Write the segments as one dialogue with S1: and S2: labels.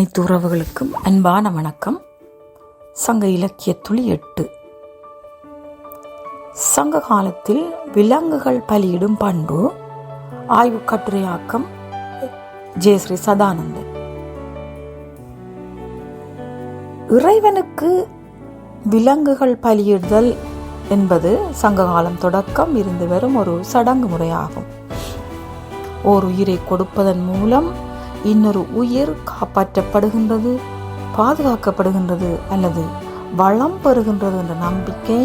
S1: அனைத்து உறவுகளுக்கும் அன்பான வணக்கம். சங்க இலக்கிய துளி 8. சங்க காலத்தில் விலங்குகள் பலியிடும் பண்பு. ஆய்வு கட்டுரையாக்கம் ஜெயஸ்ரீ சதானந்தன். இறைவனுக்கு விலங்குகள் பலியிடுதல் என்பது சங்ககாலம் தொடக்கம் இருந்து வரும் ஒரு சடங்கு முறையாகும். ஓர் உயிரை கொடுப்பதன் மூலம் இன்னொரு உயிர் காப்பாற்றப்படுகின்றது, பாதுகாக்கப்படுகின்றது அல்லது வளம் பெறுகின்றது என்ற நம்பிக்கை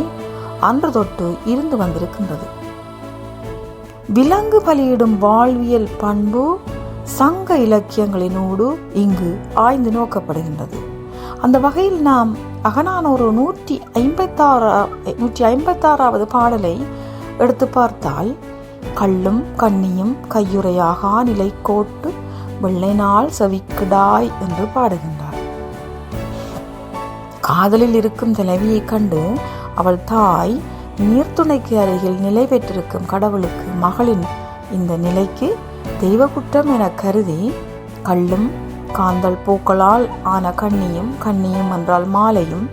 S1: அன்று தொட்டு இருந்து வந்திருக்கின்றது. விலங்கு பலியிடும் வாழ்வியல் பண்பு சங்க இலக்கியங்களினோடு இங்கு ஆய்ந்து நோக்கப்படுகின்றது. அந்த வகையில் நாம் அகநானூறு 156வது பாடலை எடுத்து பார்த்தால், கள்ளும் கண்ணியும் கையுறையாக நிலை கோட்டு வெள்ளை நாள் செவிக்கிடாய் என்று பாடுகின்றார். காதலில் இருக்கும் தலைவியை கண்டு அவள் தாய் நீர்த்துணைக்கு அருகில் நிலை பெற்றிருக்கும் கடவுளுக்கு மகளின் இந்த நிலைக்கு தெய்வ குற்றம் என கருதி கள்ளும் காந்தல் பூக்களால் ஆன கண்ணியும் என்றால் மாலையும்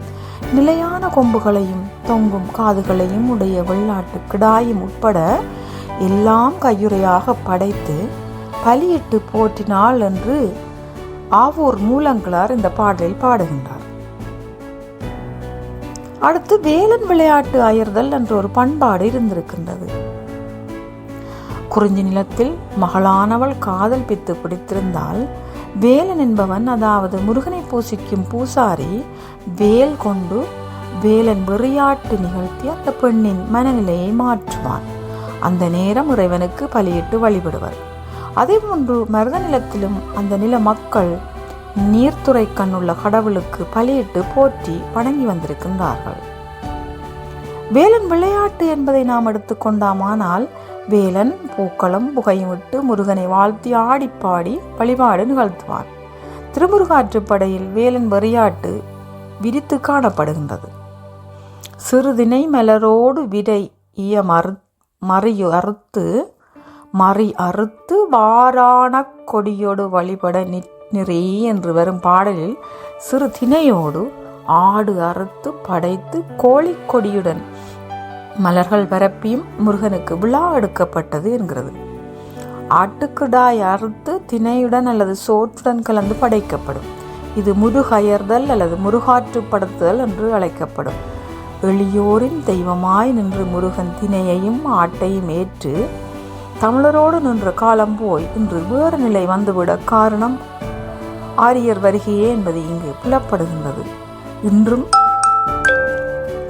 S1: நிலையான கொம்புகளையும் தொங்கும் காதுகளையும் உடைய வெள்ளாட்டு கிடாயும் உட்பட எல்லாம் கையுறையாக படைத்து பலியிட்டு போற்றினாள் என்று ஆவூர் மூலங்களார் இந்த பாடலில் பாடுகின்றார். அடுத்து வேலன் விளையாட்டு அயர்தல் என்ற ஒரு பண்பாடு இருந்திருக்கின்றது. குறிஞ்சி நிலத்தில் மகளானவள் காதல் பித்து பிடித்திருந்தால் வேலன் என்பவன், அதாவது முருகனை பூசிக்கும் பூசாரி, வேல் கொண்டு வேலன் விளையாட்டு நிகழ்த்தி அந்த பெண்ணின் மனநிலையை மாற்றுவான். அந்த நேரம் இறைவனுக்கு பலியிட்டு வழிபடுவர். அதே போன்று மருத நிலத்திலும் அந்த நில மக்கள் நீர்த்துறை கண்ணுள்ள கடவுளுக்கு பலியிட்டு போற்றி வணங்கி வந்திருக்கின்றார்கள். வேலன் விளையாட்டு என்பதை நாம் எடுத்துக்கொண்டாமானால், வேலன் பூக்களும் புகையும் விட்டு முருகனை வாழ்த்தி ஆடிப்பாடி வழிபாடு நிகழ்த்துவான். திருமுருகாற்றுப்படையில் வேலன் விளையாட்டு விரித்து காணப்படுகின்றது. சிறுதினை மலரோடு விரை மறி அறுத்து வாரான கொடியோடு வழிபட நிறே என்று வரும் பாடலில் சிறு திணையோடு ஆடு அறுத்து படைத்து கோழி கொடியுடன் மலர்கள் பரப்பியும் முருகனுக்கு விழா எடுக்கப்பட்டது என்கிறது. ஆட்டுக்கிடாய் அறுத்து திணையுடன் அல்லது சோற்றுடன் கலந்து படைக்கப்படும். இது முருகயர்தல் அல்லது முருகாற்றுப்படுத்துதல் என்று அழைக்கப்படும். எளியோரின் தெய்வமாய் நின்று முருகன் திணையையும் ஆட்டையும் ஏற்று தமிழரோடு நின்ற காலம் போய் இன்று வேறு நிலை வந்துவிட காரணம் ஆரியர் வருகையே என்பது இங்கு புலப்படுகின்றது. இன்றும்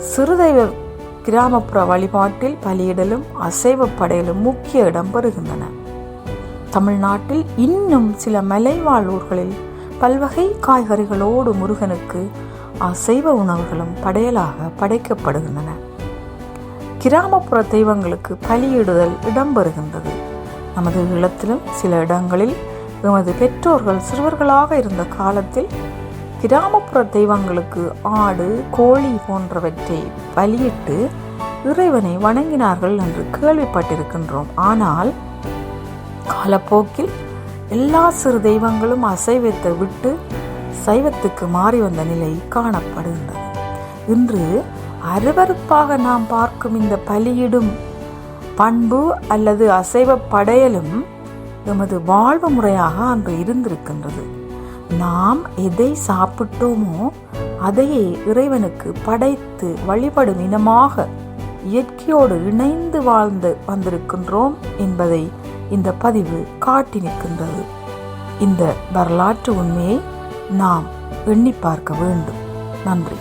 S1: சிறுதெய்வ கிராமப்புற வழிபாட்டில் பலியிடலும் அசைவ படையலும் முக்கிய இடம் பெறுகின்றன. தமிழ்நாட்டில் இன்னும் சில மலைவாழ் ஊர்களில் பல்வகை காய்கறிகளோடு முருகனுக்கு அசைவ உணவுகளும் படையலாக படைக்கப்படுகின்றன. கிராமப்புற தெய்வங்களுக்கு பலியிடுதல் இடம்பெறுகின்றது. நமது ஈழத்திலும் சில இடங்களில் எமது பெற்றோர்கள் சிறுவர்களாக இருந்த காலத்தில் கிராமப்புற தெய்வங்களுக்கு ஆடு, கோழி போன்றவற்றை பலியிட்டு இறைவனை வணங்கினார்கள் என்று கேள்விப்பட்டிருக்கின்றோம். ஆனால் காலப்போக்கில் எல்லா சிறு தெய்வங்களும் அசைவத்தை விட்டு சைவத்துக்கு மாறி வந்த நிலை காணப்படுகின்றது. இன்று அருவருப்பாக நாம் பார்க்கும் இந்த பலியிடும் பண்பு அல்லது அசைவ படையலும் எமது வாழ்வு முறையாக அன்று இருந்திருக்கின்றது. நாம் எதை சாப்பிட்டோமோ அதையே இறைவனுக்கு படைத்து வழிபடும் இனமாக இயற்கையோடு இணைந்து வாழ்ந்து வந்திருக்கின்றோம் என்பதை இந்த பதிவு காட்டி நிற்கின்றது. இந்த வரலாற்று உண்மையை நாம் எண்ணி பார்க்க வேண்டும். நன்றி.